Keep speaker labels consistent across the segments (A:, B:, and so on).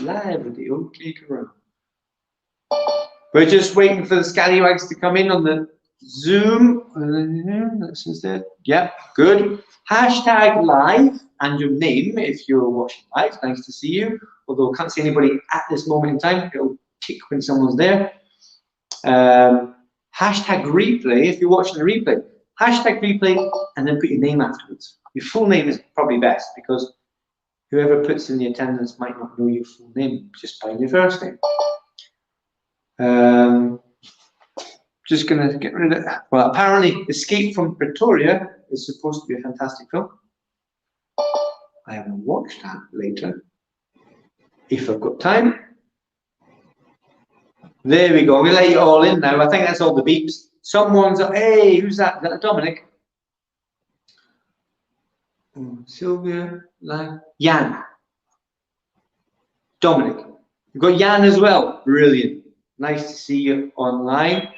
A: live with the OK Corona. We're just waiting for the scallywags to come in on the Zoom. That's instead. Yep, good. Hashtag live and your name if you're watching live. Nice to see you. Although I can't see anybody at this moment in time. It'll tick when someone's there. Hashtag replay if you're watching the replay. Hashtag replay and then put your name afterwards. Your full name is probably best because whoever puts in the attendance might not know your full name just by your first name. Just going to get rid of it. Well, apparently Escape from Pretoria is supposed to be a fantastic film. I haven't watched that later. If I've got time. There we go. We let you all in now. I think that's all the beeps. Someone's, hey, who's that? Is that Dominic? Sylvia, Jan. Dominic. We've got Jan as well. Brilliant. Nice to see you online.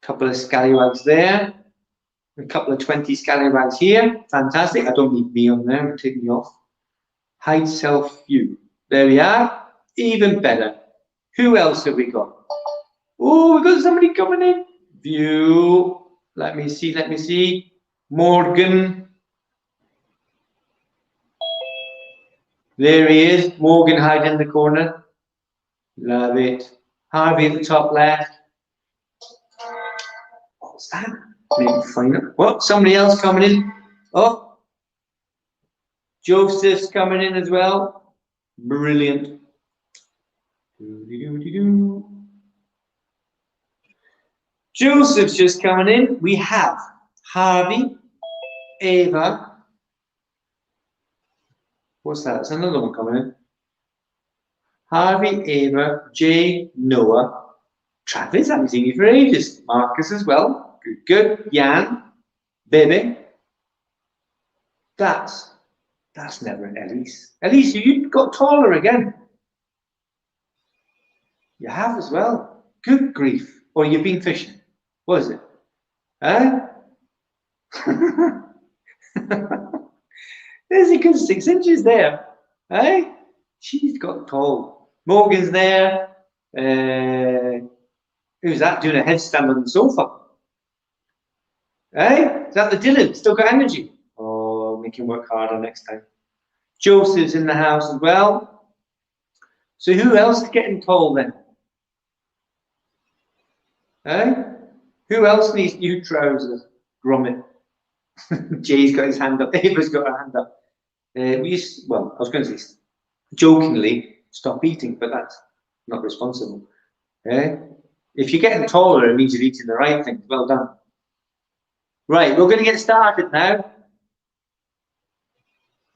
A: Couple of scallywags there. A couple of 20 scallywags here. Fantastic. I don't need me on there. Take me off. Hide self view. There we are. Even better. Who else have we got? Oh, we've got somebody coming in. View. Let me see. Let me see. Morgan. There he is. Morgan hiding in the corner. Love it. Harvey at the top left. What's that? Maybe find it. What? Somebody else coming in. Oh. Joseph's coming in as well. Brilliant. Joseph's just coming in. We have Harvey, Ava. What's that? It's another one coming in. Harvey, Ava, Jay, Noah, Travis. I haven't seen you for ages. Marcus as well. Good, good. Jan, Baby. That's never Elise. Elise, you got taller again. You have as well. Good grief. Or you've been fishing. What is it? Huh? There's a good 6 inches there. Eh? She's got tall. Morgan's there. Who's that doing a headstand on the sofa? Eh? Is that the Dylan? Still got energy? Oh, make him work harder next time. Joseph's in the house as well. So who else is getting tall then? Eh? Who else needs new trousers? Gromit. Jay's got his hand up. Ava's got her hand up. Well, I was going to say jokingly, stop eating, but that's not responsible. Eh? If you're getting taller, it means you're eating the right thing. Well done. Right, we're going to get started now.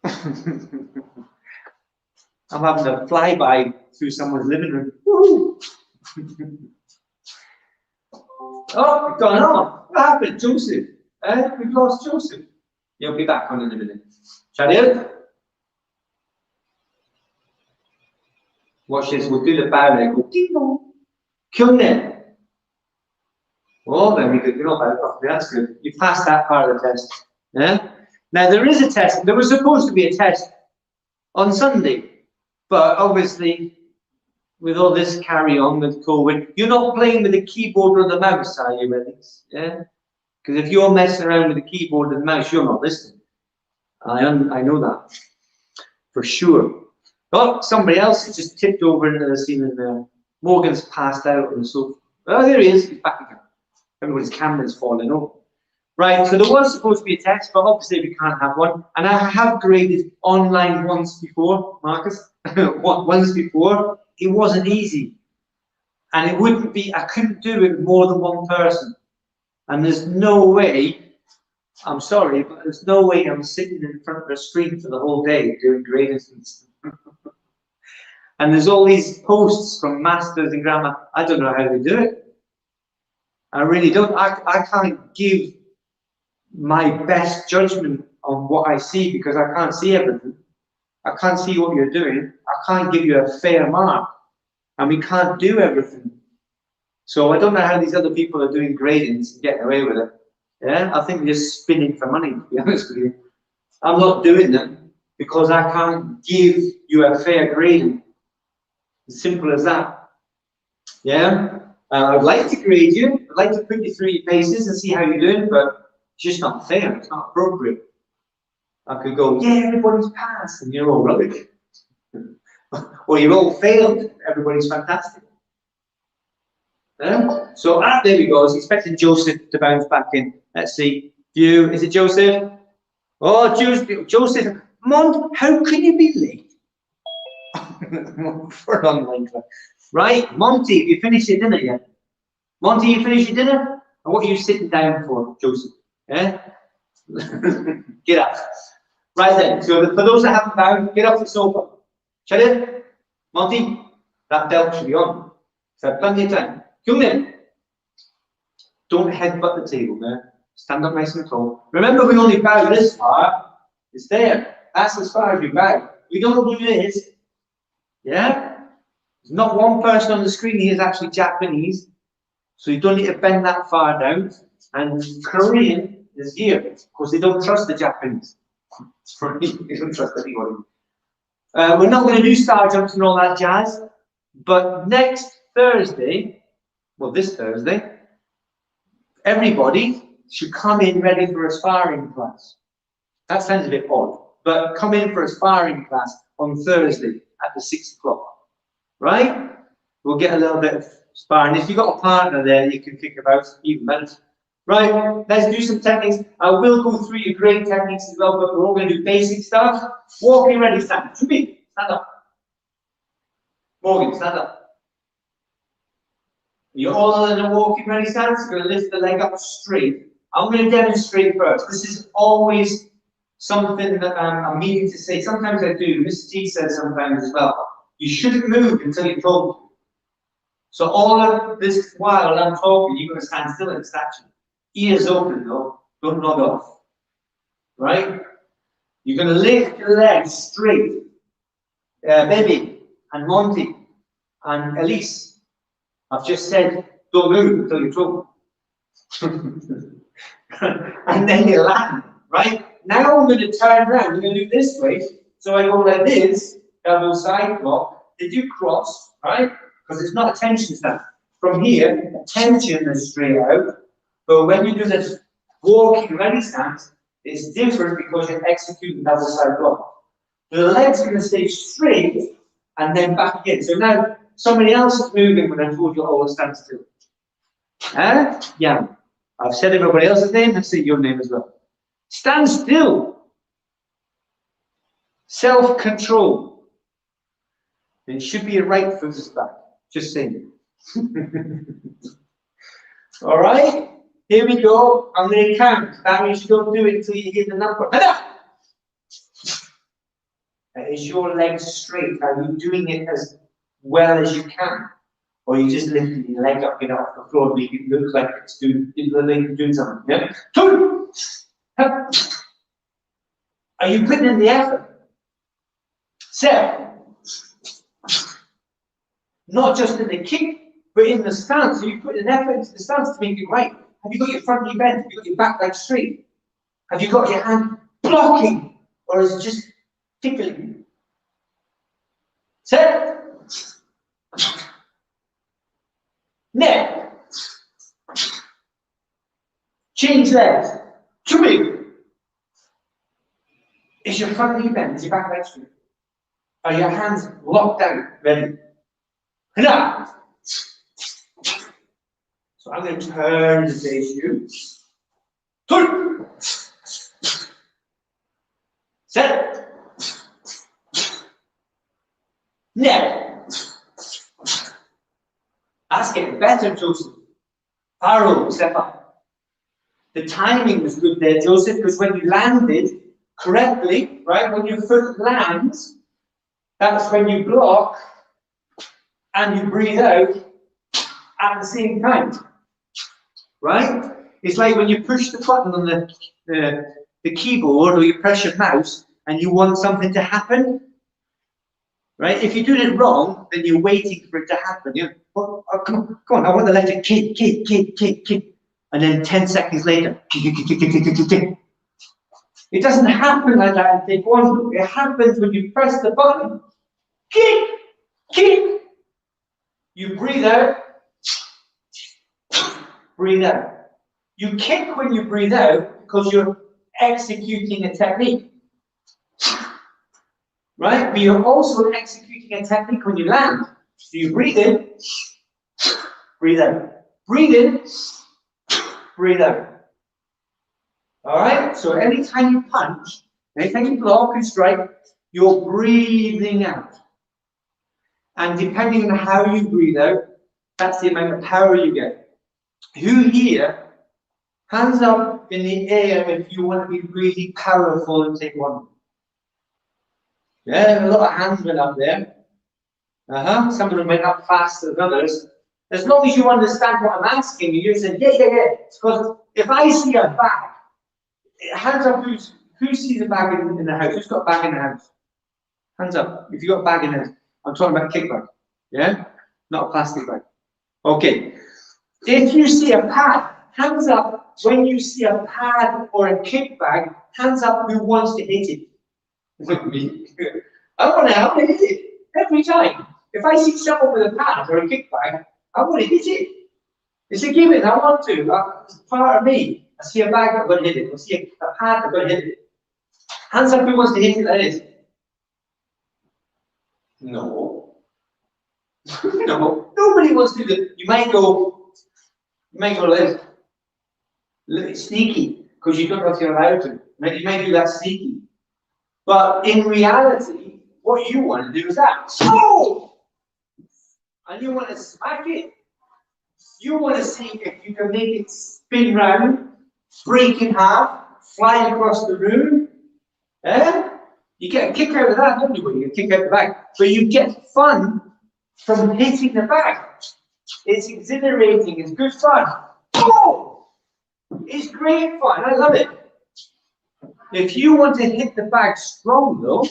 A: I'm having a flyby through someone's living room. Woo! Oh, we've gone on. What happened, Joseph? We've lost Joseph. He'll be back on in a minute. Shadil? Watch this. We'll do the bow and go ding dong. Kyungnin. Oh, very good. You're not bad properly. That's good. You passed that part of the test. Yeah? Now, there is a test. There was supposed to be a test on Sunday, but obviously, with all this carry on with COVID, you're not playing with the keyboard or the mouse, are you, Ellis? Yeah? Because if you're messing around with the keyboard and the mouse, you're not listening. I know that for sure. Oh, somebody else has just tipped over into the ceiling there. Morgan's passed out on the sofa. Oh, there he is. He's back again. Everybody's camera's falling over. Right, so there was supposed to be a test, but obviously we can't have one. And I have graded online once before, Marcus. Once before. It wasn't easy. And it wouldn't be, I couldn't do it with more than one person. And there's no way, I'm sorry, but there's no way I'm sitting in front of a screen for the whole day doing gradings and stuff. And there's all these posts from masters in grammar. I don't know how they do it. I really don't. I can't give my best judgment on what I see because I can't see everything. I can't see what you're doing. I can't give you a fair mark. And we can't do everything. So I don't know how these other people are doing gradings and getting away with it. Yeah, I think they're just spinning for money, to be honest with you. I'm not doing them. because I can't give you a fair grade. As simple as that. Yeah? I'd like to grade you, I'd like to put you through your paces and see how you're doing, but it's just not fair, it's not appropriate. I could go, yeah, everybody's passed, and you're all rubbish. Or you're all failed, everybody's fantastic. Yeah? So, there we go. I was expecting Joseph to bounce back in. Let's see. View, is it Joseph? Oh, Joseph, Mont, how can you be late? For an online class. Right, Monty, have you finished your dinner yet? Monty, you finished your dinner? And what are you sitting down for, Joseph? Yeah? Get up. Right then, so for those that haven't found, get off the sofa. Shall it? Monty, that belt should be on. So plenty of time. Come in. Don't headbutt the table, man. Stand up nice and tall. Remember, we only bow this far. It's there. That's as far as you bow. We don't do this. Yeah? There's not one person on the screen here is actually Japanese. So you don't need to bend that far down. And Korean is here. Because they don't trust the Japanese. They don't trust anybody. We're not going to do star jumps and all that jazz. But next Thursday, well, this Thursday, everybody should come in ready for a sparring class. That sounds a bit odd, but come in for a sparring class on Thursday at the 6 o'clock. Right? We'll get a little bit of sparring. If you've got a partner there, you can kick about even better. Right, let's do some techniques. I will go through your great techniques as well, but we're all going to do basic stuff. Walking ready, stand. Stand up. Morgan, stand up. You're all in a walking ready stance. You're going to lift the leg up straight. I'm going to demonstrate first. This is always something that I'm meaning to say. Sometimes I do. Mr. T says sometimes as well. You shouldn't move until you're told to. So all of this while I'm talking, you're going to stand still in statue. Ears open though, don't nod off. Right? You're going to lift your legs straight. Baby and Monty and Elise, I've just said, don't move until you're told. And then you land, right? Now I'm going to turn around, I'm going to do this way. So I go like this, double side block, they do cross, right? Because it's not a tension stance. From here, tension is straight out. But when you do this walking ready stance, it's different because you're executing double side block. The legs are going to stay straight and then back again. So now somebody else is moving when I told you all to stand still. Yeah. I've said everybody else's name, let's say your name as well. Stand still. Self-control. It should be a right foot is back. Just saying. All right? Here we go. I'm going to count. That means you don't do it until you hit the number. Is your leg straight? Are you doing it as well as you can? Or you just lifting your leg up, off the floor to make it look like it's doing something? Yeah? 2. Are you putting in the effort? 7. Not just in the kick, but in the stance. So you put an effort into the stance to make it right. Have you got your front knee bent? Have you got your back leg straight? Have you got your hand blocking? Or is it just tickling? Set. Neck. Change legs. 2. Is your front knee bent? Is your back leg straight? Are your hands locked out? Ready? Now. So I'm going to turn to face you. 2. Set. Neck. That's getting better, Joseph. Parallel, step up. The timing was good there, Joseph, because when you landed correctly, right, when your foot lands, that's when you block and you breathe out at the same time. Right? It's like when you push the button on the keyboard or you press your mouse and you want something to happen. Right? If you're doing it wrong, then you're waiting for it to happen. You're, oh, come on, I want the letter kick. And then 10 seconds later, kick. It doesn't happen like that in Taekwondo. It happens when you press the button, kick, kick. You breathe out, breathe out. You kick when you breathe out because you're executing a technique. Right? But you're also executing a technique when you land. So you breathe in, breathe out. Breathe in, breathe out. Alright? So anytime you punch, anytime you block and strike, you're breathing out. And depending on how you breathe out, that's the amount of power you get. Who here, hands up in the air if you want to be really powerful and take one? Yeah, a lot of hands went up there. Some of them went up faster than others. As long as you understand what I'm asking you, you say, yeah. Because if I see a bag, hands up, who sees a bag in the house? Who's got a bag in the house? Hands up, if you've got a bag in the house. I'm talking about a kick bag, yeah? Not a plastic bag. Okay. If you see a pad, hands up when you see a pad or a kick bag, hands up who wants to hit it. Me. I want to hit it every time. If I see someone with a pad or a kick bag, I want to hit it. It's a given, I want to. It's part of me. I see a bag, I'm going to hit it. I see a pad, I'm going to hit it. Hands up who wants to hit it like this. No. No. Nobody wants to do that. You might go like this. A little sneaky, because you don't know if you're allowed to. You might do that sneaky. But in reality, what you want to do is that. Oh! And you want to smack it. You want to see if you can make it spin round, break in half, fly across the room. Eh? You get a kick out of that, don't you? When you kick out the back. But you get fun from hitting the back. It's exhilarating, it's good fun. Oh! It's great fun, I love it. If you want to hit the bag strong though,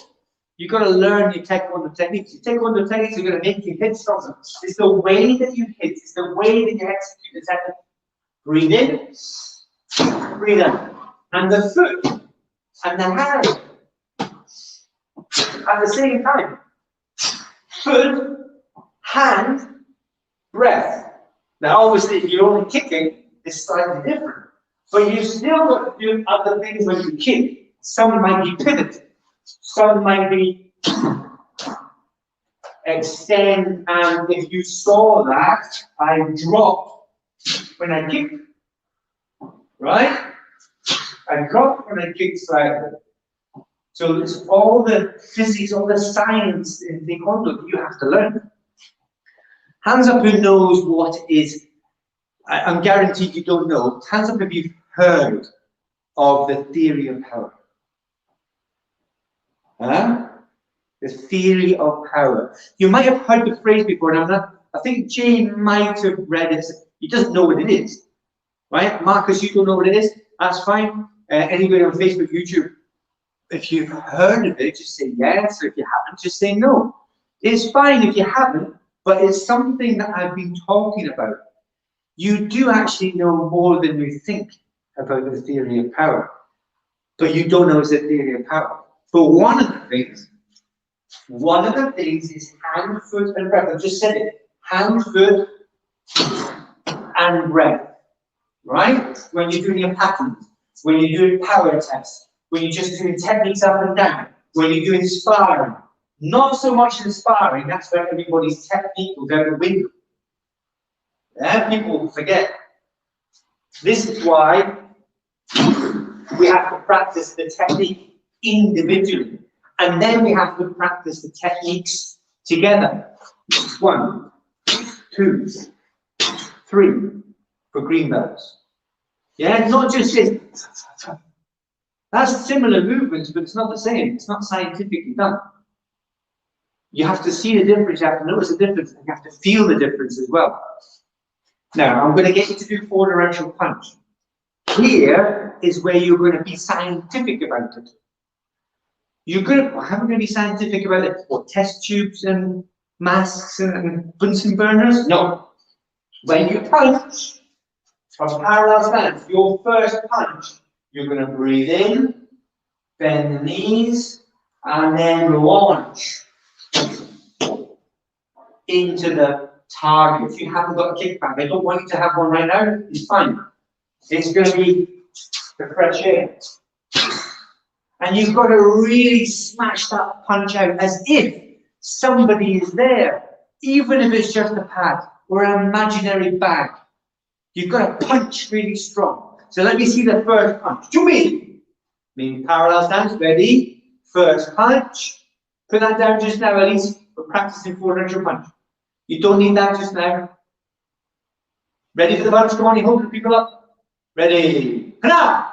A: you've got to learn your Taekwondo techniques. Your Taekwondo techniques are going to make you hit stronger. It's the way that you hit, it's the way that you execute the technique. Breathe in, breathe out. And the foot and the hand at the same time. Foot, hand, breath. Now obviously if you're only kicking, it's slightly different. But you've still got to do other things when you kick. Some might be pivot. Some might be extend, and if you saw that, I dropped when I kicked, right? I dropped when I kicked slightly. So it's all the physics, all the science in Taekwondo that you have to learn. Hands up who knows what is, I'm guaranteed you don't know. Hands up if you've heard of the theory of power. Huh? The theory of power. You might have heard the phrase before, and I think Jane might have read it. He doesn't know what it is, right? Marcus, you don't know what it is? That's fine. Anybody on Facebook, YouTube, if you've heard of it, just say yes. Or if you haven't, just say no. It's fine if you haven't, but it's something that I've been talking about. You do actually know more than you think about the theory of power, but you don't know it's a theory of power. But one of the things is hand, foot, and breath. I've just said it. Hand, foot, and breath. Right? When you're doing your patterns, when you're doing power tests, when you're just doing techniques up and down, when you're doing sparring. Not so much in sparring, that's where everybody's technique will go to the window. Yeah, people forget. This is why we have to practice the technique individually, and then we have to practice the techniques together. 1, 2, 3 for green belts. Yeah, not just this. That's similar movements, but it's not the same. It's not scientifically done. You have to see the difference, you have to notice the difference, and you have to feel the difference as well. Now, I'm going to get you to do 4-directional punch. Here is where you're going to be scientific about it. How am I going to be scientific about it? What, test tubes and masks and Bunsen burners? No. When you punch from parallel stance, your first punch, you're going to breathe in, bend the knees, and then launch into the target. If you haven't got a kickback, I don't want you to have one right now, it's fine. It's going to be the fresh air. And you've got to really smash that punch out as if somebody is there, even if it's just a pad or an imaginary bag. You've got to punch really strong. So let me see the first punch. To me. Meaning parallel stance. Ready? First punch. Put that down just now, Elise. We're practicing 400 punch. You don't need that just now. Ready for the punch? Come on, you hold the people up. Ready? Now!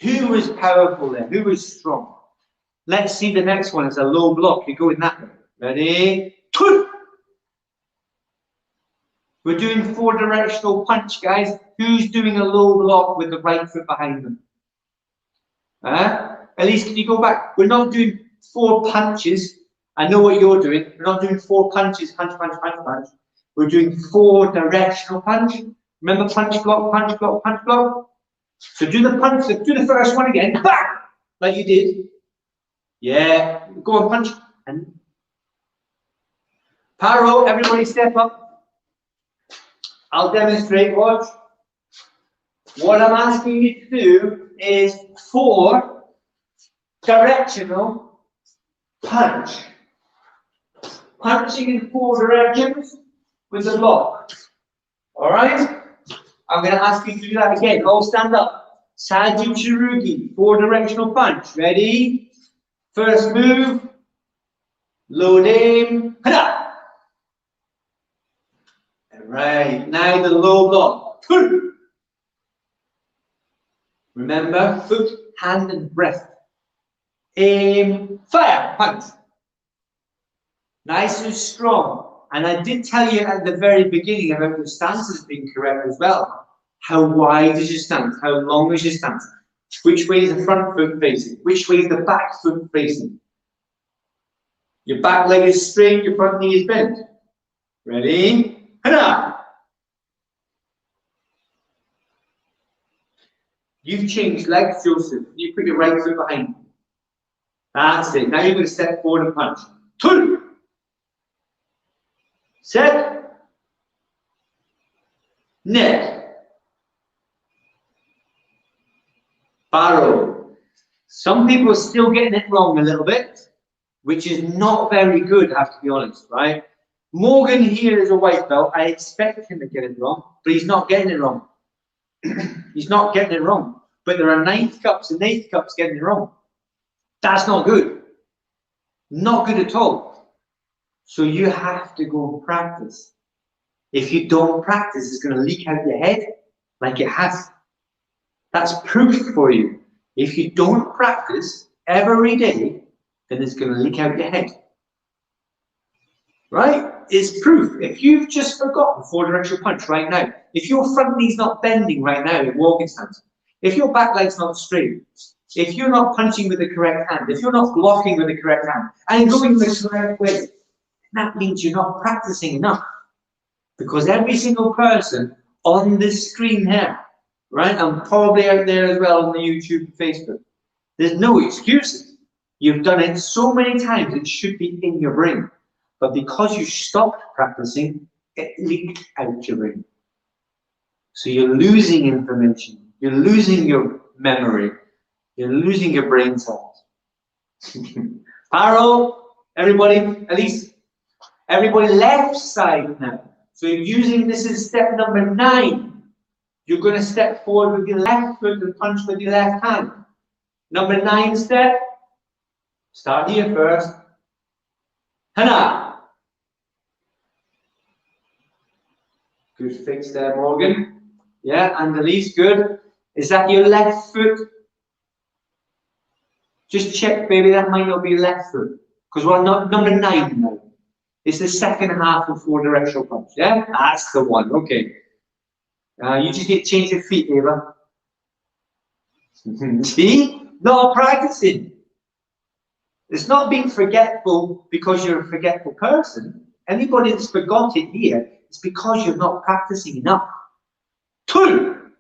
A: Who was powerful there? Who was strong? Let's see the next one. It's a low block. You go in that way. Ready? Two! We're doing 4 directional punch, guys. Who's doing a low block with the right foot behind them? At least, can you go back? We're not doing 4 punches. I know what you're doing. We're not doing 4 punches. Punch, punch, punch, punch. We're doing 4 directional punch. Remember punch, block, punch, block, punch, block? So do the punch, do the first one again. Back! Like you did. Yeah. Go on, punch. And Paro, everybody step up. I'll demonstrate. Watch. What I'm asking you to do is 4 directional punch. Punching in 4 directions with the block. Alright? I'm going to ask you to do that again. All stand up. Saju Chirugi. 4 directional punch. Ready? First move. Load aim. Hada! Right, now the low block. Remember, foot, hand, and breath. Aim, fire, punch. Nice and strong. And I did tell you at the very beginning about the stances being correct as well. How wide is your stance? How long is your stance? Which way is the front foot facing? Which way is the back foot facing? Your back leg is straight, your front knee is bent. Ready? You've changed legs, Joseph. You put your right foot behind. That's it. Now you're going to step forward and punch. Two. Set. Net. Barrow. Some people are still getting it wrong a little bit, which is not very good, I have to be honest, right? Morgan here is a white belt. I expect him to get it wrong, but he's not getting it wrong. He's not getting it wrong. But there are 9th cups and 8th cups getting it wrong. That's not good. Not good at all. So you have to go and practice. If you don't practice, it's going to leak out your head like it has. That's proof for you. If you don't practice every day, then it's going to leak out your head. Right? It's proof. If you've just forgotten 4 directional punch right now, if your front knee's not bending right now in walking stance, if your back leg's not straight, if you're not punching with the correct hand, if you're not blocking with the correct hand, and going the correct way, that means you're not practicing enough. Because every single person on this screen here, right, and probably out there as well on the YouTube and Facebook, there's no excuses. You've done it so many times, it should be in your brain. But because you stopped practicing, it leaked out your brain. So you're losing information. You're losing your memory. You're losing your brain cells. Paro, everybody, at least everybody left side now. So you're using this as step number 9. You're going to step forward with your left foot and punch with your left hand. Number 9 step. Start here first. Hana. Good fix there, Morgan. Yeah, and Elise, good. Is that your left foot? Just check, baby, that might not be your left foot. Because we're not number 9 now. It's the second half of 4 directional punch. Yeah, that's the one. Okay. You just need to change your feet, Eva. See? Not practicing. It's not being forgetful because you're a forgetful person. Anybody that's forgot it here, it's because you're not practicing enough. 2.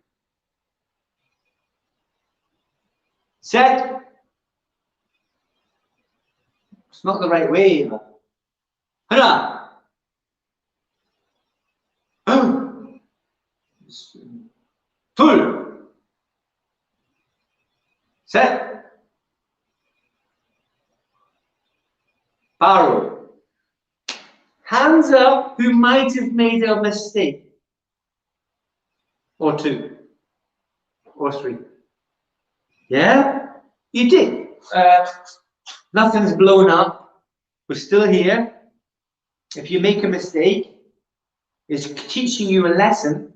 A: set. It's not the right way. Hurrah! Pull. Set. Paro. Hands up who might have made a mistake. Or two. Or three. Yeah? You did. Nothing's blown up. We're still here. If you make a mistake, it's teaching you a lesson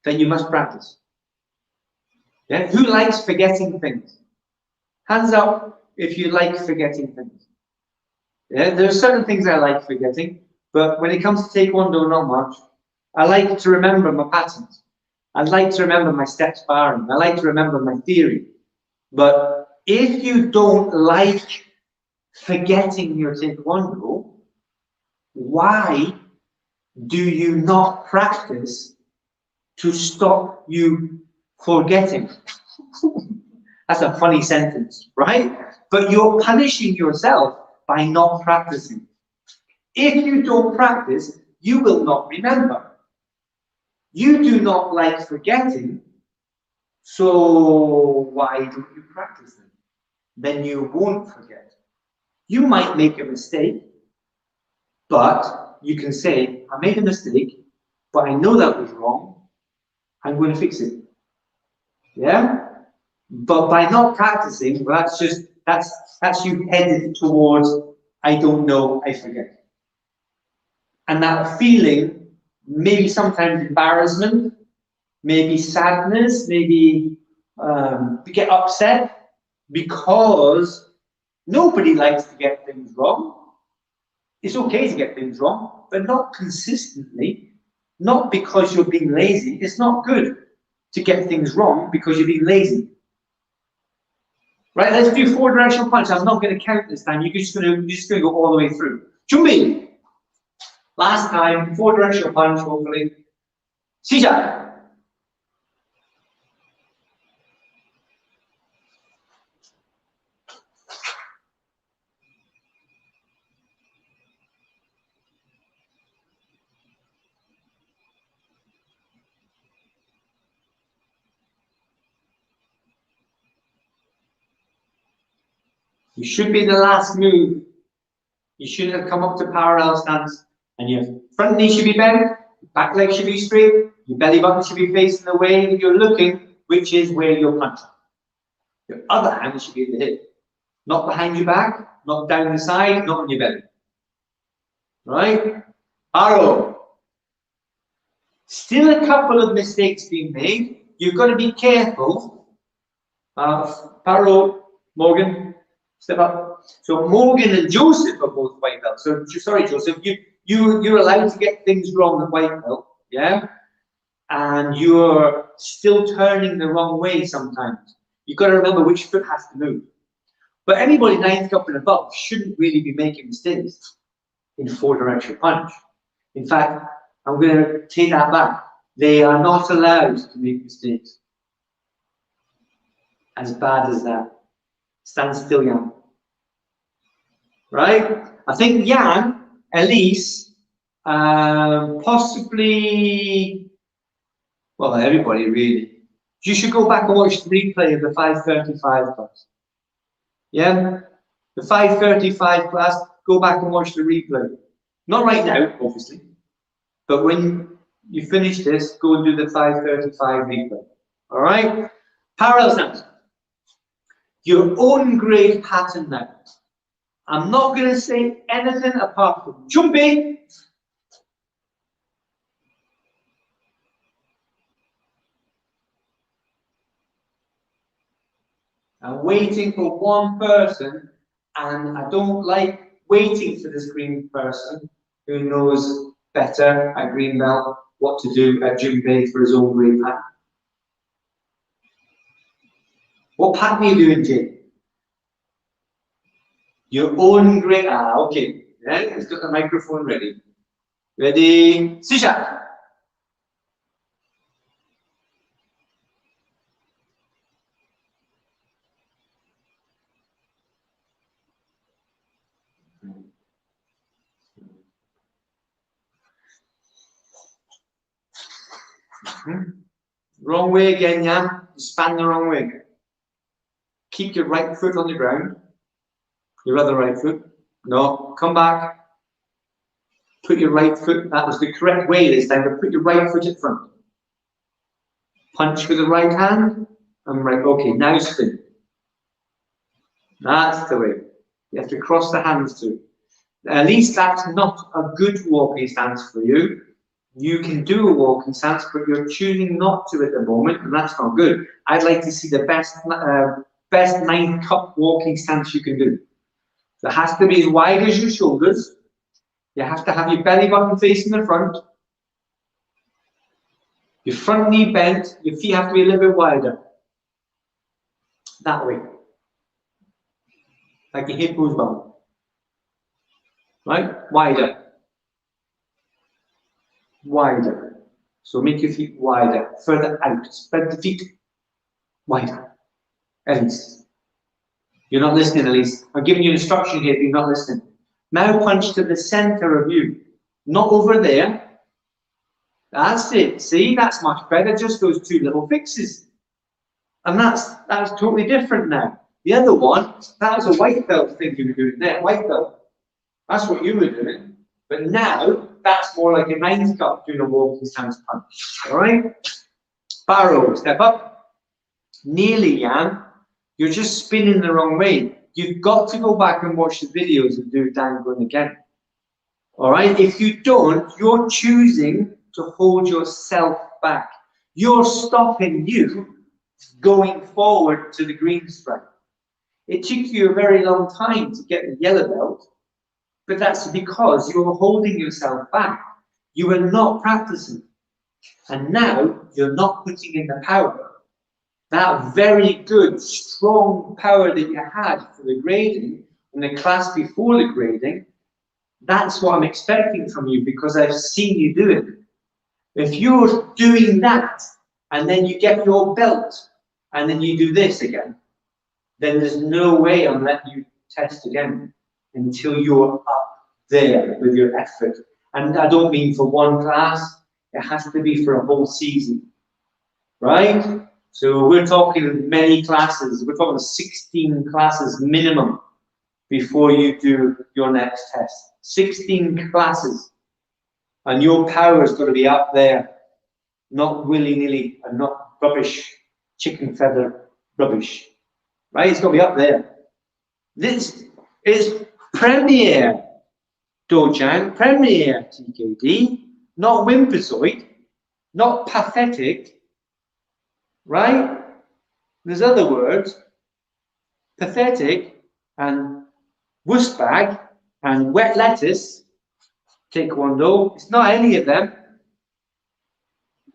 A: that you must practice. Yeah? Who likes forgetting things? Hands up if you like forgetting things. Yeah? There are certain things I like forgetting, but when it comes to Taekwondo, not much. I like to remember my patterns. I like to remember my step sparring. I like to remember my theory. But if you don't like forgetting your Taekwondo, why do you not practice to stop you forgetting? That's a funny sentence, right? But you're punishing yourself by not practicing. If you don't practice, you will not remember. You do not like forgetting, so why don't you practice them? Then you won't forget. You might make a mistake, but you can say, I made a mistake, but I know that was wrong. I'm going to fix it. Yeah? But by not practicing, well, that's you headed towards, I don't know, I forget. And that feeling, maybe sometimes embarrassment, maybe sadness, maybe get upset, because nobody likes to get things wrong. It's okay to get things wrong, but not consistently, not because you're being lazy. It's not good to get things wrong because you're being lazy. Right, let's do 4 directional punch. I'm not going to count this time. You're just going to go all the way through. Chumbi. Last time, 4 directional punch, hopefully. Sija. You should be the last move. You should have come up to parallel stance, and your front knee should be bent, back leg should be straight, your belly button should be facing the way that you're looking, which is where you're punching. Your other hand should be at the hip. Not behind your back, not down the side, not on your belly. Right? Paro. Still a couple of mistakes being made. You've got to be careful. Paro, Morgan, step up. So Morgan and Joseph are both white belts. So sorry, Joseph, you're allowed to get things wrong at white belt, yeah? And you're still turning the wrong way sometimes. You've got to remember which foot has to move. But anybody 9th cup and above shouldn't really be making mistakes in 4 directional punch. In fact, I'm going to take that back. They are not allowed to make mistakes. As bad as that. Stand still, Jan. Right? I think Jan, Elise, possibly, well, everybody really. You should go back and watch the replay of the 5:35 class. Yeah? The 5:35 class, go back and watch the replay. Not right now, obviously, but when you finish this, go and do the 5:35 replay. All right? Parallel stance. Your own grade pattern now. I'm not going to say anything apart from Chumbi. I'm waiting for one person, and I don't like waiting for this green person who knows better at green belt what to do at Junpei for his own grade pattern. What pattern are you doing, Jay? Your own grade. Okay. Right? Let's get the microphone ready. Ready? Sisha. Wrong way again, Jan. You span the wrong way. Keep your right foot on the ground. Your other right foot. No, come back. Put your right foot, that was the correct way this time, but put your right foot in front. Punch with the right hand, and right, okay, now spin. That's the way. You have to cross the hands too. At least that's not a good walking stance for you. You can do a walking stance, but you're choosing not to at the moment, and that's not good. I'd like to see the best 9 cup walking stance you can do. So it has to be as wide as your shoulders. You have to have your belly button facing the front. Your front knee bent. Your feet have to be a little bit wider. That way. Like your hip goes down. Right? Wider. Wider. So make your feet wider. Further out. Spread the feet wider. Elise. You're not listening, Elise. I'm giving you instruction here, but you're not listening. Now punch to the center of you. Not over there. That's it. See, that's much better. Just those 2 little fixes. And that's totally different now. The other one, that was a white belt thing you were doing there. White belt. That's what you were doing. But now, that's more like a 9 cup doing a walking stance punch. Alright? Barrow, step up. Nearly, Jan. You're just spinning the wrong way. You've got to go back and watch the videos and do dangling again. Alright? If you don't, you're choosing to hold yourself back. You're stopping you going forward to the green stripe. It took you a very long time to get the yellow belt, but that's because you were holding yourself back. You were not practicing. And now you're not putting in the power. That very good, strong power that you had for the grading in the class before the grading, that's what I'm expecting from you because I've seen you do it. If you're doing that and then you get your belt and then you do this again, then there's no way I'm letting you test again until you're up there with your effort. And I don't mean for one class, it has to be for a whole season, right? So we're talking many classes, we're talking 16 classes minimum before you do your next test. 16 classes. And your power is going to be up there, not willy-nilly and not rubbish, chicken feather rubbish. Right? It's going to be up there. This is Premier Dojang, Premier TKD, not whimperzoid, not pathetic. Right? There's other words. Pathetic and wussbag and wet lettuce. Taekwondo. It's not any of them.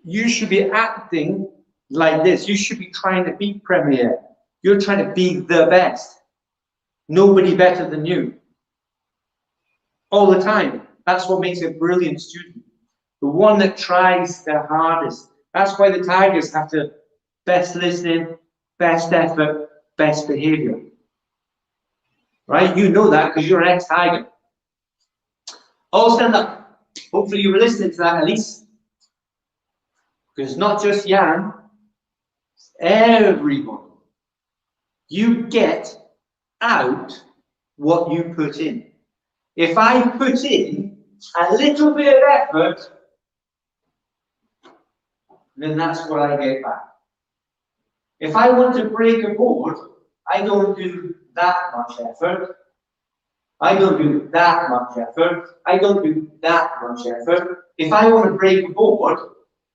A: You should be acting like this. You should be trying to be Premier. You're trying to be the best. Nobody better than you. All the time. That's what makes a brilliant student. The one that tries their hardest. That's why the Tigers have to best listening, best effort, best behavior. Right? You know that because you're an ex-Tiger. All stand up. Hopefully you were listening to that, Elise. Because it's not just Jan, it's everyone. You get out what you put in. If I put in a little bit of effort, then that's what I get back. If I want to break a board, I don't do that much effort. I don't do that much effort. I don't do that much effort. If I want to break a board,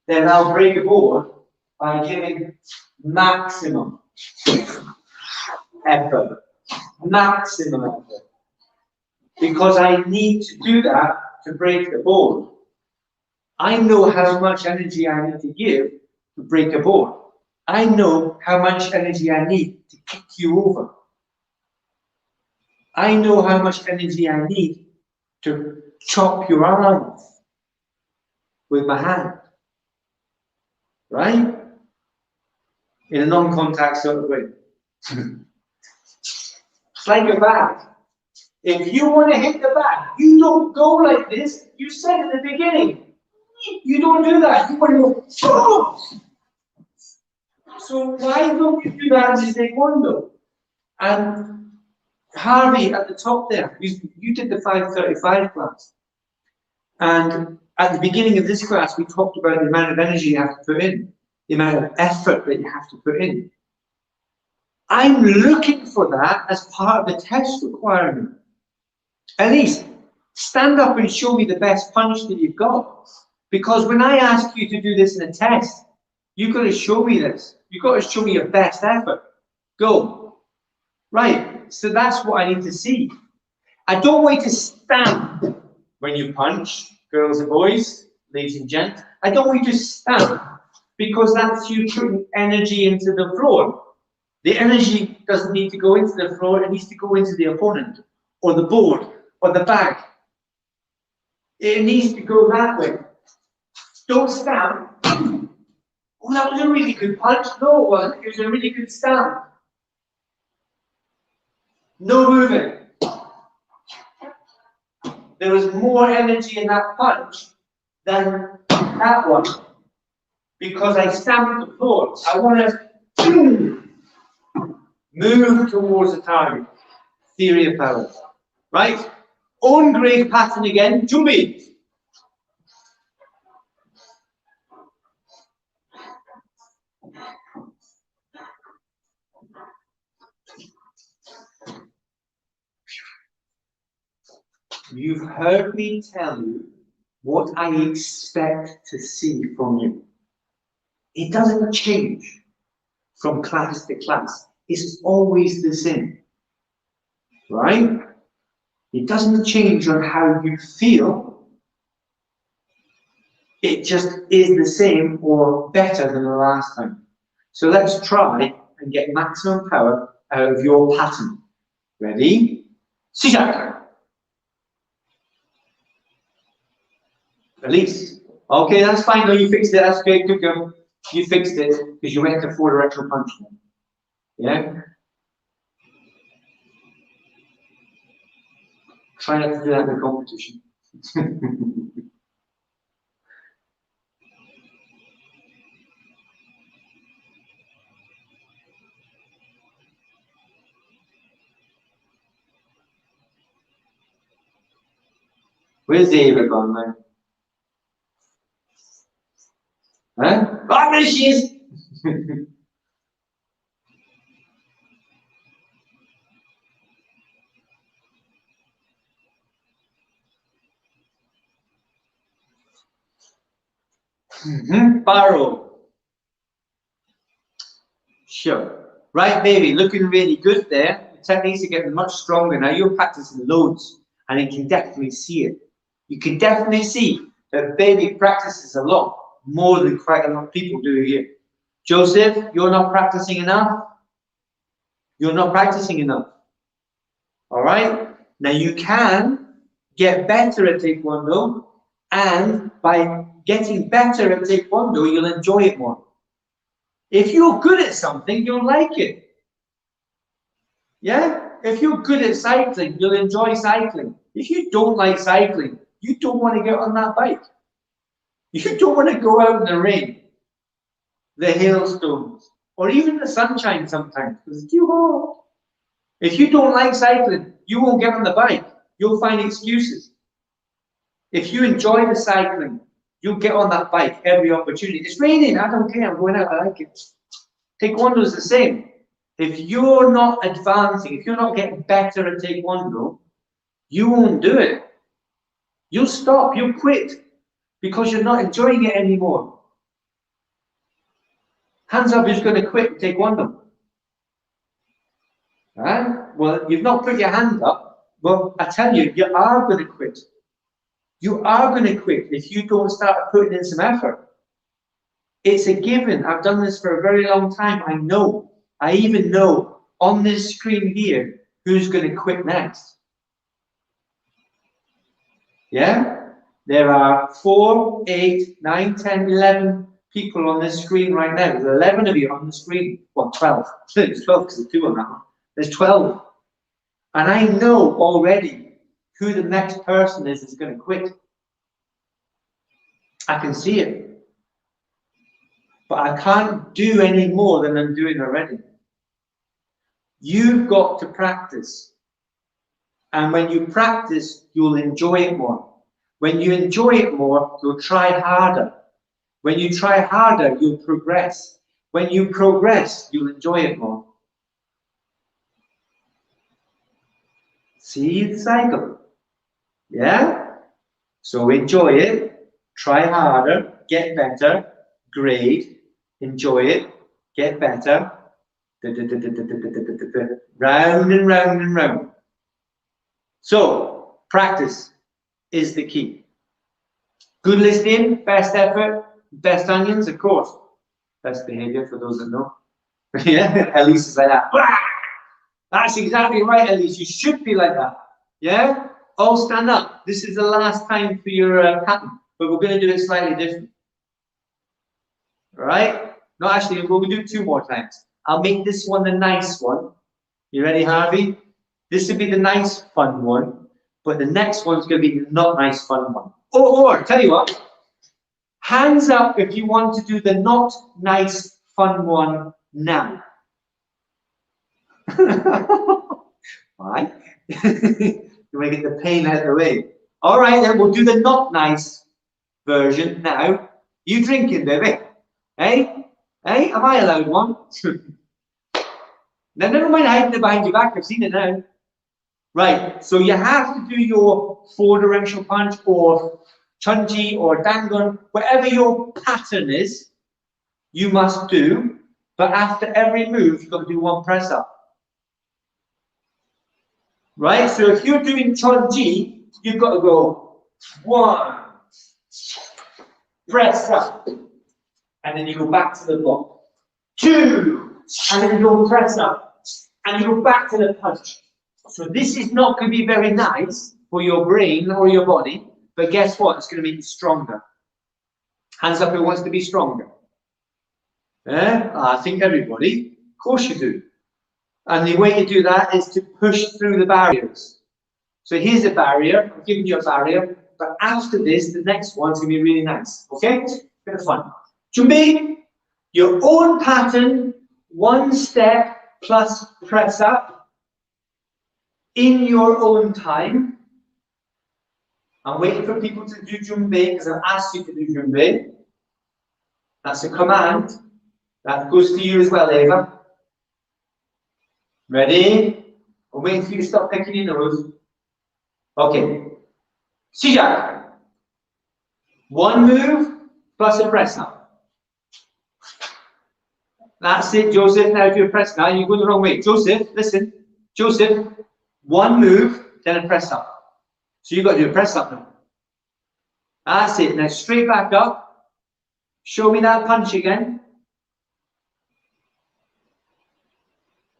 A: then I'll break a board by giving maximum effort. Maximum effort. Because I need to do that to break the board. I know how much energy I need to give to break a board. I know how much energy I need to kick you over. I know how much energy I need to chop your arm off with my hand. Right? In a non-contact sort of way. It's like a bat. If you want to hit the bat, you don't go like this. You said at the beginning. You don't do that. You want to go, oh! So why don't you do that in Taekwondo? And Harvey at the top there, you did the 5:35 class. And at the beginning of this class, we talked about the amount of energy you have to put in, the amount of effort that you have to put in. I'm looking for that as part of the test requirement. At least stand up and show me the best punch that you've got. Because when I ask you to do this in a test, you've got to show me this. You've got to show me your best effort. Go. Right. So that's what I need to see. I don't want you to stand when you punch, girls and boys, ladies and gents. I don't want you to stand because that's you putting energy into the floor. The energy doesn't need to go into the floor, it needs to go into the opponent, or the board, or the bag. It needs to go that way. Don't stand. Oh, that was a really good punch. No, it wasn't. It was a really good stand. No moving. There was more energy in that punch than that one. Because I stamped the floor. I want to move towards the target. Theory of power. Right? Own grade pattern again. Jumbi. You've heard me tell you what I expect to see from you. It doesn't change from class to class. It's always the same. Right? It doesn't change on how you feel. It just is the same or better than the last time. So let's try and get maximum power out of your pattern. Ready? Sijak. Release. Okay, that's fine. No, you fixed it. That's great. Good girl. You fixed it because you went to 4 directional punch. Yeah? Try not to do that in the competition. Where's Ava gone now? Huh? Oh, there she is! Barrow. Sure. Right, baby, looking really good there. The techniques are getting much stronger now. You're practicing loads, and you can definitely see it. You can definitely see that baby practices a lot more than quite a lot of people do here. Joseph, you're not practicing enough. You're not practicing enough. All right? Now you can get better at Taekwondo, and by getting better at Taekwondo, you'll enjoy it more. If you're good at something, you'll like it. Yeah? If you're good at cycling, you'll enjoy cycling. If you don't like cycling, you don't want to get on that bike. You don't want to go out in the rain, the hailstones, or even the sunshine sometimes, because it's too hot. If you don't like cycling, you won't get on the bike. You'll find excuses. If you enjoy the cycling, you'll get on that bike every opportunity. It's raining, I don't care, I'm going out, I like it. Taekwondo is the same. If you're not advancing, if you're not getting better at Taekwondo, you won't do it. You'll stop, you'll quit, because you're not enjoying it anymore. Hands up who's going to quit Taekwondo. Right? Well, you've not put your hand up. Well, I tell you, you are going to quit. You are going to quit if you don't start putting in some effort. It's a given. I've done this for a very long time. I know. I even know on this screen here who's going to quit next. Yeah? There are 4, 8, 9, 10, 11 people on this screen right now. There's 11 of you on the screen. Well, 12. There's 12 because there's 2 on that one. There's 12. And I know already who the next person is that's going to quit. I can see it. But I can't do any more than I'm doing already. You've got to practice. And when you practice, you'll enjoy it more. When you enjoy it more, you'll try harder. When you try harder, you'll progress. When you progress, you'll enjoy it more. See the cycle? Yeah? So enjoy it, try harder, get better, grade, enjoy it, get better, round and round and round. So, practice is the key. Good listening, best effort, best onions, of course. Best behavior for those that know. Yeah, Elise is like that. That's exactly right, Elise. You should be like that. Yeah? All stand up. This is the last time for your pattern, but we're going to do it slightly different. All right? No, actually, we'll do it 2 more times. I'll make this one the nice one. You ready, Harvey? This will be the nice, fun one, but the next one's going to be the not nice, fun one. Or tell you what, hands up if you want to do the not nice, fun one now. Why? You want to get the pain out of the way. All right, then we'll do the not nice version now. You drinking, baby? Hey? Hey? Am I allowed one? Now, never mind hiding it behind your back. I've seen it now. Right, so you have to do your 4-directional punch or chunji or dangun, whatever your pattern is, you must do. But after every move, you've got to do 1 press up. Right, so if you're doing chunji, you've got to go 1, press up, and then you go back to the block. 2, and then you go press up, and you go back to the punch. So this is not going to be very nice for your brain or your body, but guess what? It's going to make you stronger. Hands up who wants to be stronger. I think everybody. Of course you do. And the way you do that is to push through the barriers. So here's a barrier. I'm giving you a barrier. But after this, the next one's going to be really nice. Okay? It's a bit of fun. Jumbi, your own pattern, 1 step plus press up. In your own time. I'm waiting for people to do Jumbe because I've asked you to do Jumbe. That's a command. That goes to you as well, Ava. Ready? I'm waiting for you to stop picking your nose. Okay. Sijak. 1 move plus a press up. That's it, Joseph. Now do a press. Now you're going the wrong way. Joseph, listen. Joseph. 1 move, then a press up. So you've got to do a press up now. That's it. Now straight back up. Show me that punch again.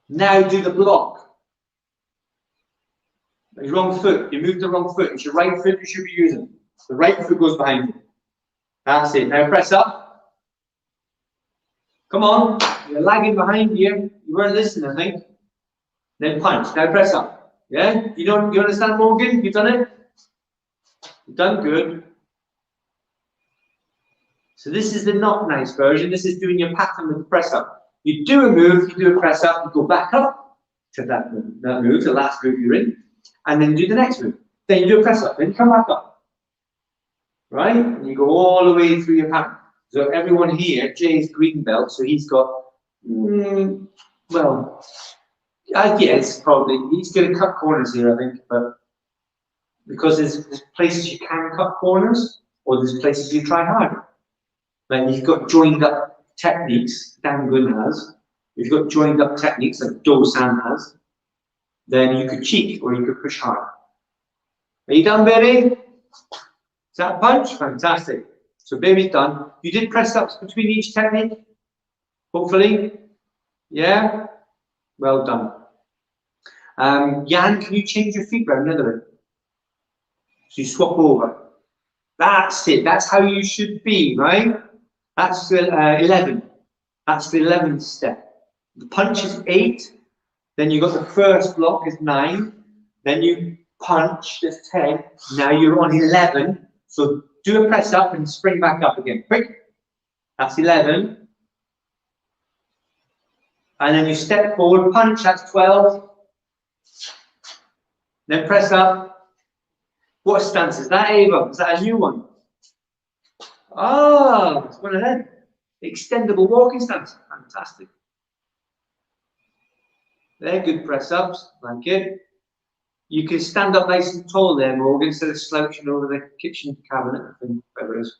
A: Now do the block. Your wrong foot. You moved the wrong foot. It's your right foot you should be using. The right foot goes behind you. That's it. Now press up. Come on. You're lagging behind here. You weren't listening, I think. Then punch. Now press up. Yeah? You understand, Morgan? You've done it? You've done good. So this is the not nice version. This is doing your pattern with the press up. You do a move, you do a press up, you go back up to that move, the last move you're in, and then you do the next move. Then you do a press up, then you come back up. Right? And you go all the way through your pattern. So everyone here, Jay's green belt, so he's got, well, I guess probably he's going to cut corners here, I think, but because there's places you can cut corners, or there's places you try harder. Like you've got joined up techniques, Dangun has. If you've got joined up techniques like Do-san has, then you could cheat or you could push harder. Are you done, baby? Is that a punch? Fantastic. So baby's done. You did press ups between each technique? Hopefully? Yeah? Well done. Jan, can you change your feet round another bit? So you swap over. That's it. That's how you should be, right? That's the 11. That's the 11th step. The punch is 8. Then you got the first block is 9. Then you punch, that's 10. Now you're on 11. So Do a press up and spring back up again. Quick. That's 11. And then you step forward, punch, that's 12. Then press up. What stance is that, Ava? Is that a new one? Ah, it's one of them. Extendable walking stance. Fantastic. They're good press ups. Thank you. You can stand up nice and tall there, Morgan, instead of slouching over the kitchen cabinet, I think, whatever it is.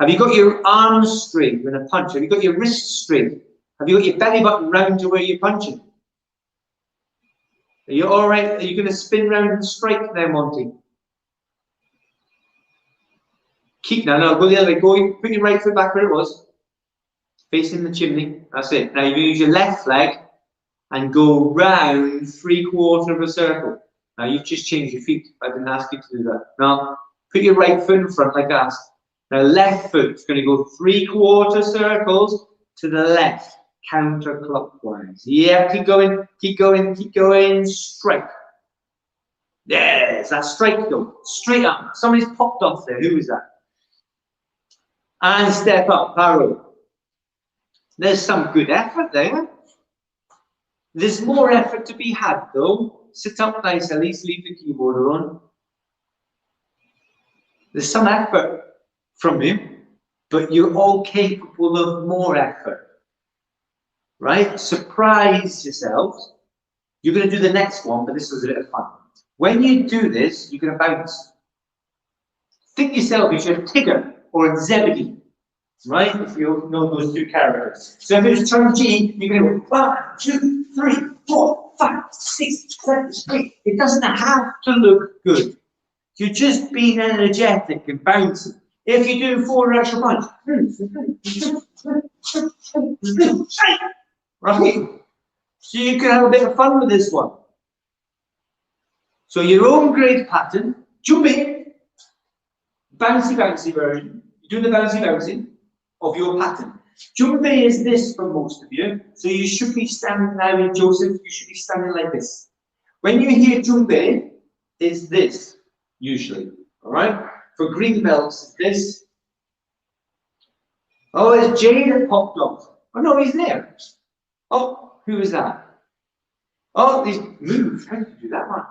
A: Have you got your arms straight when a punch? Have you got your wrists straight? Have you got your belly button round to where you're punching? Are you all right? Are you going to spin round and strike there, Monty? Keep now, go the other way. Go, put your right foot back where it was, facing the chimney. That's it. Now you use your left leg and go round 3/4 of a circle. Now you've just changed your feet. I didn't ask you to do that. Now put your right foot in front like that. Now left foot's going to go 3/4 circles to the left, counterclockwise. Yeah, keep going, keep going, keep going. Strike. Yes, that's straight though. Straight up. Somebody's popped off there. Who is that? And step up, barrow. There's some good effort there. There's more effort to be had though. Sit up nice, at least leave the keyboard on. There's some effort from you, but you're all capable of more effort. Right? Surprise yourselves. You're going to do the next one, but this was a bit of fun. When you do this, you're going to bounce. Think yourself as you're a Tigger or a Zebedee. Right? If you know those two characters. So if it's turn G, you're going to go 1, 2, 3, 4, 5, 6, 7, 8. It doesn't have to look good. You're just being energetic and bouncing. If you do 4 extra punch, right? So you can have a bit of fun with this one. So your own grade pattern, jump in, bouncy, bouncy version. You do the bouncy, bouncy of your pattern. Jump in is this for most of you. So you should be standing now in Joseph, you should be standing like this. When you hear jump in, it's this, usually. All right? For green belts, this. Oh, it's Jay that popped off. Oh no, he's there. Oh, who is that? Oh, he's moved. How did you do that one?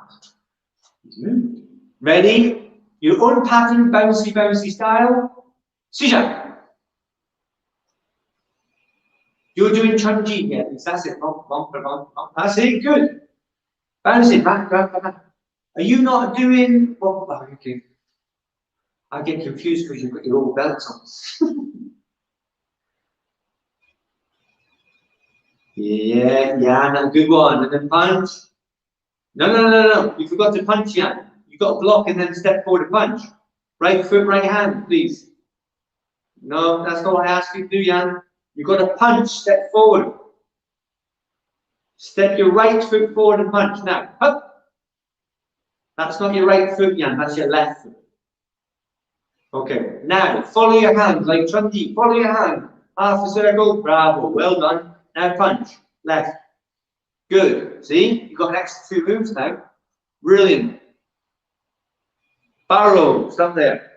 A: He's moved. Ready? Your own pattern, bouncy, bouncy style. Sisha. You're doing Chunji yet. That's it. That's it. Good. Bouncy, back, back, back. Are you not doing? Oh, okay. I get confused because you've got your old belts on. Yeah, no, good one. And then punch. No. You forgot to punch, Jan. You got to block and then step forward to punch. Right foot, right hand, please. No, that's not what I asked you to do, Jan. You got to punch, step forward. Step your right foot forward and punch. Now, up. That's not your right foot, Jan. That's your left foot. Okay. Now, follow your hand like Chunji. Follow your hand. Half a circle. Bravo. Well done. Now punch. Left. Good. See? You've got an extra 2 moves now. Brilliant. Barrow. Stop there.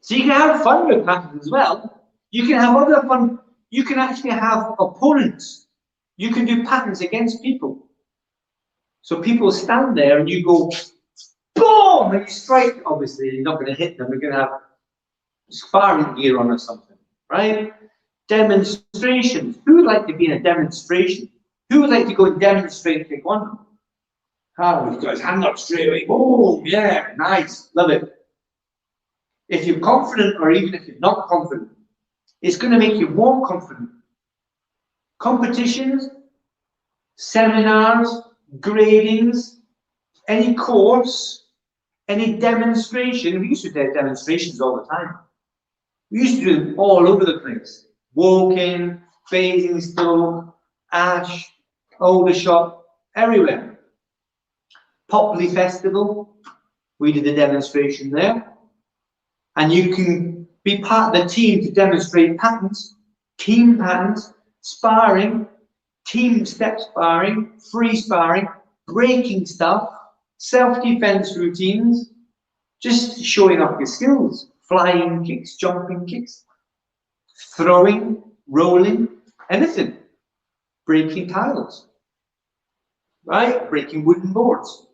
A: So you can have fun with patterns as well. You can have other fun. You can actually have opponents. You can do patterns against people. So people stand there and you go, boom, and you strike. Obviously, you're not going to hit them. You're going to have sparring gear on or something, right? Demonstrations. Who would like to be in a demonstration? Who would like to go and demonstrate take one? Oh, you guys, hand up straight away. Oh, yeah, nice, love it. If you're confident, or even if you're not confident, it's going to make you more confident. Competitions, seminars, gradings, any course, any demonstration. We used to do demonstrations all the time. We used to do them all over the place. Walking, Basingstoke, Ash, Aldershot, everywhere. Popley Festival, we did a demonstration there. And you can be part of the team to demonstrate patterns, team patterns, sparring, team step sparring, free sparring, breaking stuff, Self-defense routines, just showing off your skills. Flying kicks, jumping kicks, throwing, rolling, anything. Breaking tiles, right? Breaking wooden boards,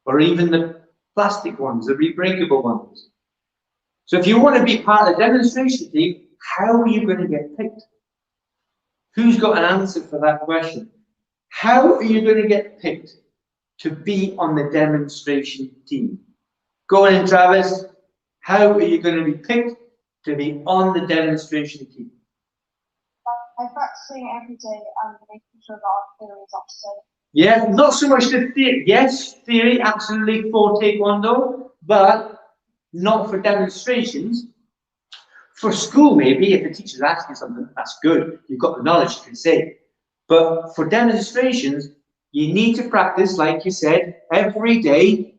A: or even the plastic ones, the rebreakable ones. So if you want to be part of the demonstration team, how are you going to get picked? Who's got an answer for that question? How are you going to get picked to be on the demonstration team? Go on in, Travis. How are you going to be picked to be on the demonstration team?
B: By practicing every day and making sure that our theory is up to date.
A: Yeah, not so much the theory. Yes, theory, absolutely for Taekwondo, but not for demonstrations. For school, maybe, if the teacher's asking something, that's good. You've got the knowledge, you can say. But for demonstrations, you need to practice, like you said, every day,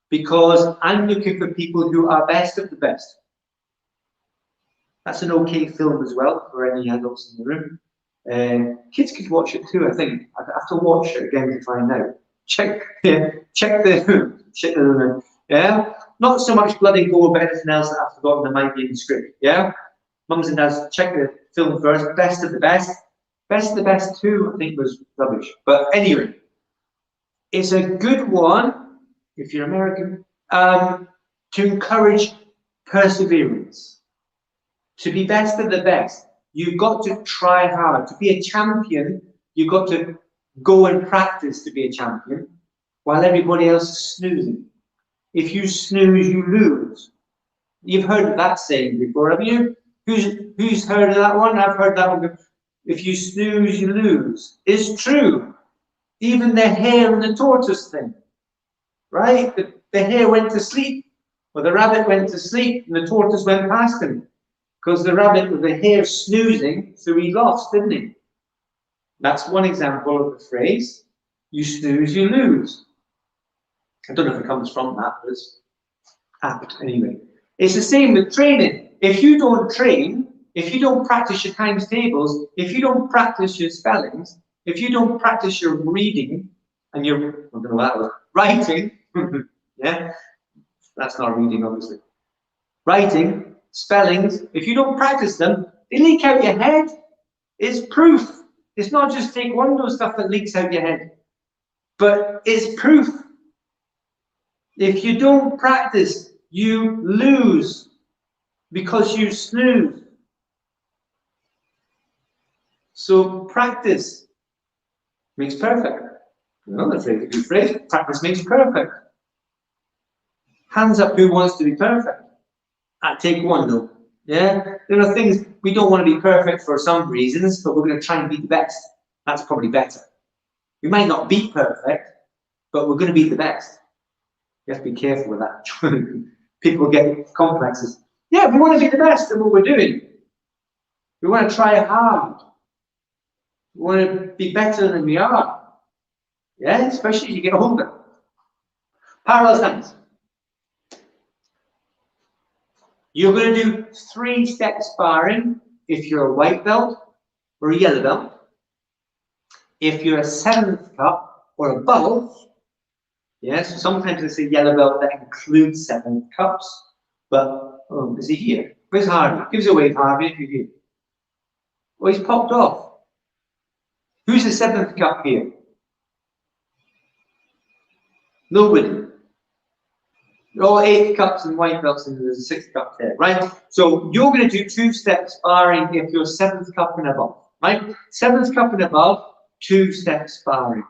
A: because I'm looking for people who are best of the best. That's an okay film as well for any adults in the room. Kids could watch it too, I think. I'd have to watch it again to find out. Check the yeah. Not so much blood and gore, but anything else that I've forgotten that might be in the script. Yeah. Mums and dads, check the film first. Best of the best. Best of the best too, I think was rubbish. But anyway, it's a good one if you're American to encourage perseverance. To be best of the best, you've got to try hard. To be a champion, you've got to go and practice to be a champion, while everybody else is snoozing. If you snooze, you lose. You've heard of that saying before, haven't you? Who's heard of that one? I've heard that one. If you snooze, you lose. It's true. Even the hare and the tortoise thing, right? The hare went to sleep, or the rabbit went to sleep, and the tortoise went past him. Because the rabbit with the hare snoozing, so he lost, didn't he? That's one example of the phrase, you snooze, you lose. I don't know if it comes from that, but it's apt anyway. It's the same with training. If you don't train, if you don't practice your times tables, if you don't practice your spellings, if you don't practice your reading and your, I don't know what that was, writing, yeah, that's not reading obviously. Writing, spellings, if you don't practice them, they leak out your head. It's proof. It's not just Taekwondo stuff that leaks out your head, but it's proof. If you don't practice, you lose because you snooze. So practice makes perfect. Another phrase, practice makes perfect. Hands up who wants to be perfect at Taekwondo. Yeah, there are things we don't want to be perfect for some reasons, but we're going to try and be the best. That's probably better. We might not be perfect, but we're going to be the best. You have to be careful with that. People get complexes. Yeah, we want to be the best at what we're doing. We want to try hard. We want to be better than we are. Yeah, especially as you get older. Parallel stance. You're going to do 3-step sparring if you're a white belt or a yellow belt. If you're a 7th cup or above, yes, so sometimes they say yellow belt that includes 7th cups, but is he here? Where's Harvey? Give us a wave, Harvey, if you're here. Oh, he's popped off. Who's the 7th cup here? Nobody. All 8 cups and white belts, and there's a 6th cup there, right? So you're going to do 2-step sparring if you're 7th cup and above, right? 7th cup and above, 2-step sparring.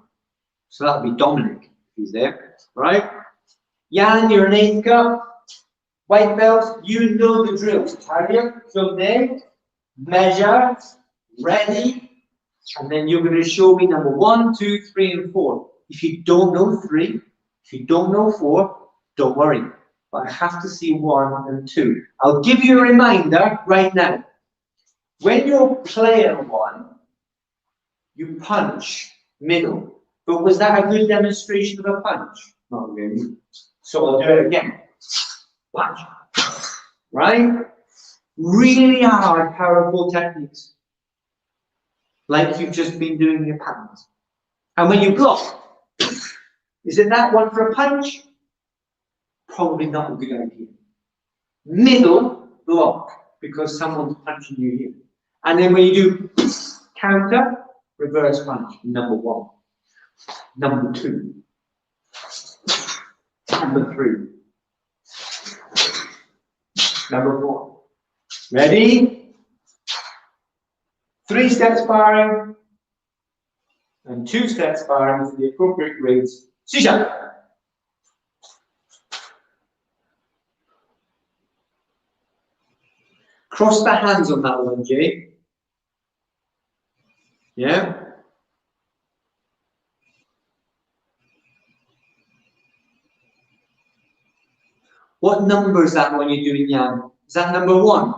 A: So that'll be Dominic, if he's there, right? Jan, you're an 8th cup. White belt, you know the drill. Target, so there, measure, ready, and then you're going to show me number 1, 2, 3, and 4. If you don't know 3, if you don't know 4, don't worry, but I have to see 1 and 2. I'll give you a reminder right now. When you're player 1, you punch middle. But was that a good demonstration of a punch? Not really. So I'll do it again. Punch. Right? Really hard, powerful techniques. Like you've just been doing your patterns. And when you block, Is it that one for a punch? Probably not a good idea. Middle block, because someone's punching you here. And then when you do counter, reverse punch, number 1. Number 2. Number 3. Number 4. Ready? 3 step sparring and 2 step sparring for the appropriate grades. Shisha. Cross the hands on that one, Jay. Yeah? What number is that when you're doing Yang? Is that number 1?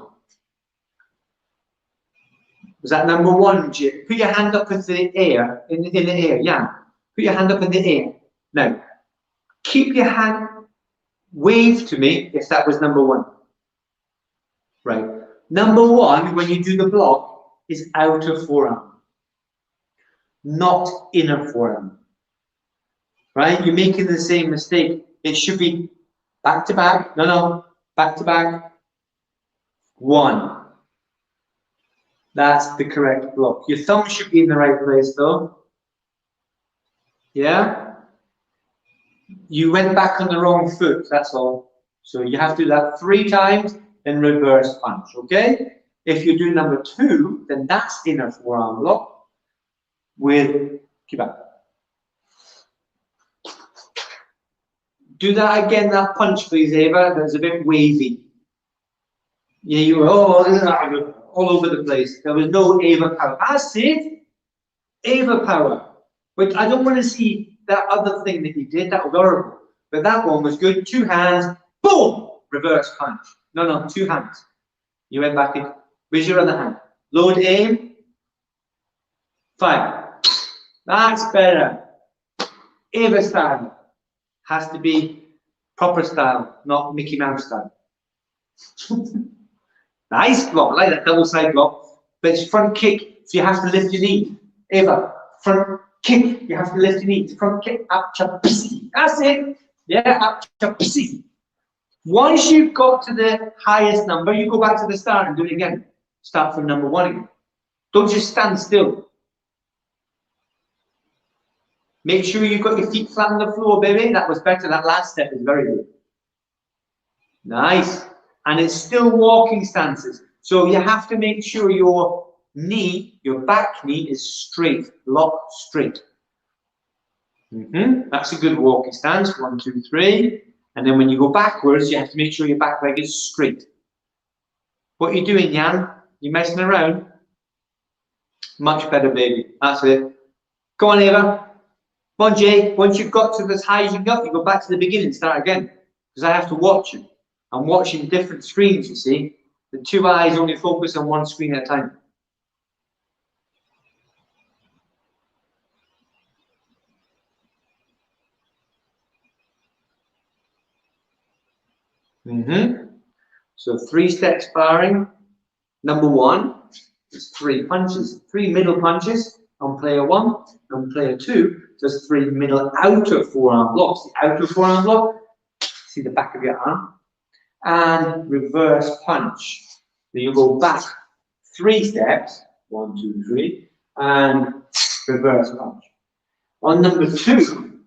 A: Is that number 1, Jay? Put your hand up into the air, in the air, Yang. Put your hand up in the air. Now, keep your hand, wave to me if that was number 1. Right. Number 1, when you do the block, is outer forearm, not inner forearm. Right? You're making the same mistake. It should be back to back. No, back to back. 1. That's the correct block. Your thumb should be in the right place, though. Yeah? You went back on the wrong foot, that's all. So you have to do that 3 times, then reverse punch, okay? If you do number 2, then that's inner forearm block with keep up. Do that again, that punch, please, Ava. That's a bit wavy. Yeah, you were all over the place. There was no Ava power. That's it. Ava power. But I don't want to see that other thing that you did. That was horrible. But that one was good. 2 hands. Boom! Reverse punch. No, 2 hands. You went back in. Where's your other hand? Load, aim. Fire. That's better. Ava style. Has to be proper style, not Mickey Mouse style. Nice block, I like that double side block. But it's front kick, so you have to lift your knee. Ava, front kick, you have to lift your knee. Front kick, up, chop, pissy. That's it. Yeah, up, chop, pissy. Once you've got to the highest number, you go back to the start and do it again. Start from number 1 again. Don't just stand still. Make sure you've got your feet flat on the floor, baby. That was better. That last step is very good. Nice. And it's still walking stances. So you have to make sure your knee, your back knee is straight, locked straight. That's a good walking stance. 1, 2, 3. And then when you go backwards, you have to make sure your back leg is straight. What are you doing, Jan? You messing around? Much better, baby. That's it. Go on, Ava. Come on, Jay. Once you've got to as high as you got, you go back to the beginning, start again. Because I have to watch you. I'm watching different screens, you see. The 2 eyes only focus on 1 screen at a time. So 3 step sparring. Number 1 is 3 punches, 3 middle punches on player 1. On player 2, just 3 middle outer forearm blocks. The outer forearm block, see the back of your arm, and reverse punch. So you go back 3 steps, 1, 2, 3, and reverse punch. On number 2,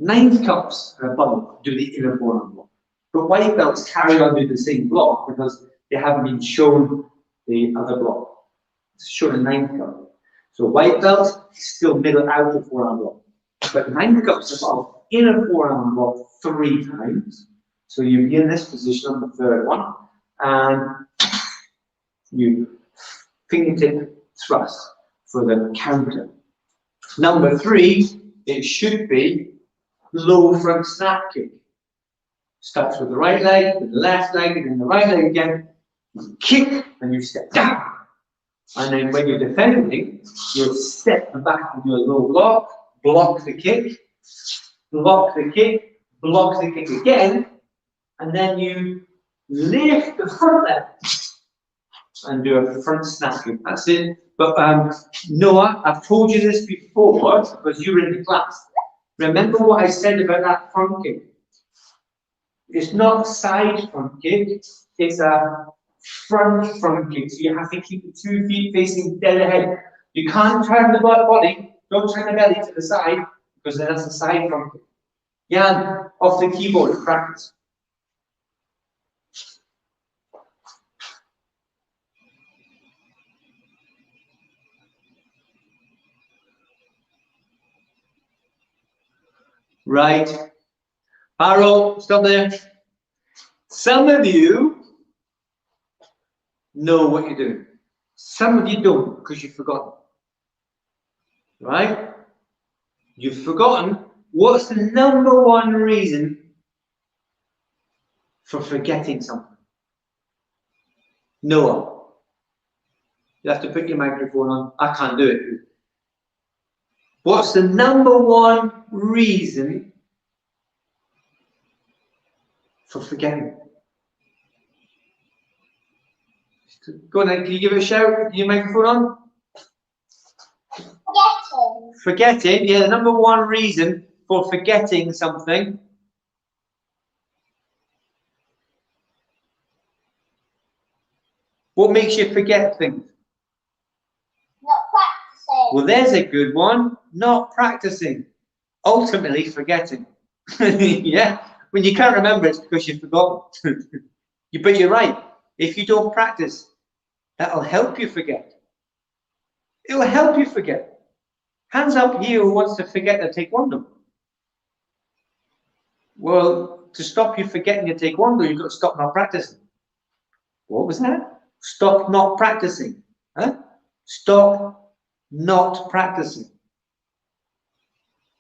A: 9th cups and above do the inner forearm block. But white belts carry on doing the same block because they haven't been shown the other block. It's shown a 9th cup. So white belt is still middle outer forearm block. But 9th cups above, inner forearm block 3 times. So you be in this position on the 3rd one, and you fingertip thrust for the counter. Number 3, it should be low front snap kick. Starts with the right leg, with the left leg, and then the right leg again. You kick, and you step down. And then when you're defending, you'll step back and do a low block, block the kick, block the kick, block the kick again, and then you lift the front leg and do a front snap kick. That's it. But Noah, I've told you this before because you were in the class. Remember what I said about that front kick? It's not side front kick, it's a front kick. So you have to keep the 2 feet facing dead ahead. You can't turn the body, don't turn the belly to the side, because then that's a side front kick. Jan, off the keyboard, practice. Right. Harold, stop there. Some of you know what you're doing. Some of you don't, because you've forgotten. Right? You've forgotten what's the #1 reason for forgetting something. Noah. You have to put your microphone on. I can't do it. What's the #1 reason for forgetting? Go on then, can you give it a shout? Your microphone on?
B: Forgetting.
A: Forgetting, yeah, the #1 reason for forgetting something. What makes you forget things?
B: Not practicing.
A: Well, there's a good one. Not practicing. Ultimately, forgetting. Yeah. When you can't remember, it's because you've forgotten. But you're right. If you don't practice, that'll help you forget. It will help you forget. Hands up here who wants to forget the taekwondo. Well, to stop you forgetting your taekwondo, you've got to stop not practicing. What was that? Stop not practicing. Huh? Stop not practicing.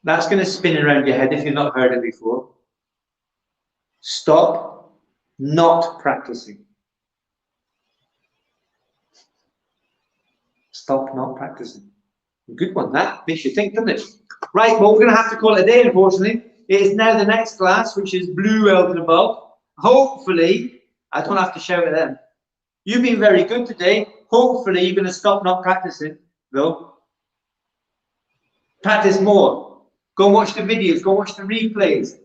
A: That's going to spin around your head if you've not heard it before. Stop not practicing. Stop not practicing. Good one, that makes you think, doesn't it? Right, well, we're going to have to call it a day, unfortunately. It is now the next class, which is blue belt and above. Hopefully, I don't have to shout at them. You've been very good today. Hopefully, you're going to stop not practicing, though. Practice more. Go and watch the videos. Go and watch the replays.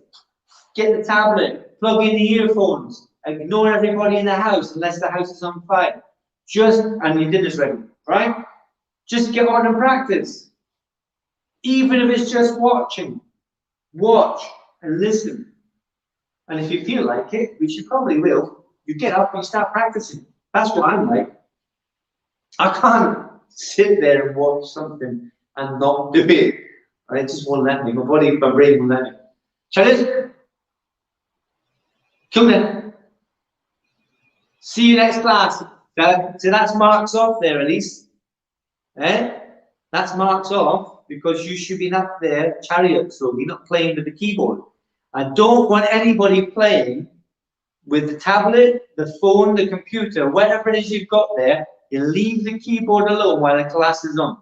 A: Get the tablet. Plug in the earphones. Ignore everybody in the house unless the house is on fire. And you did this already, right? Just get on and practice. Even if it's just watching. Watch and listen. And if you feel like it, which you probably will, you get up and you start practicing. That's what I'm like. I can't sit there and watch something and not do it. And it just won't let me. My body, my brain won't let me. Shall I? Cool then. See you next class. So that's marks off there, Elise. Eh? That's marks off because you should be up there, chariot, so you're not playing with the keyboard. I don't want anybody playing with the tablet, the phone, the computer, whatever it is you've got there. You leave the keyboard alone while the class is on.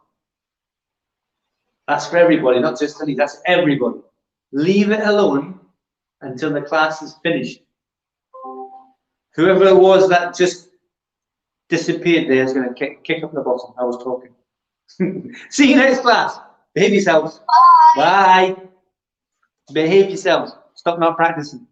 A: That's for everybody, not just Elise, that's everybody. Leave it alone until the class is finished. Whoever it was that just disappeared there is going to kick up the bottom. I was talking. See you next class. Behave yourselves.
B: Bye.
A: Bye. Behave yourselves. Stop not practicing.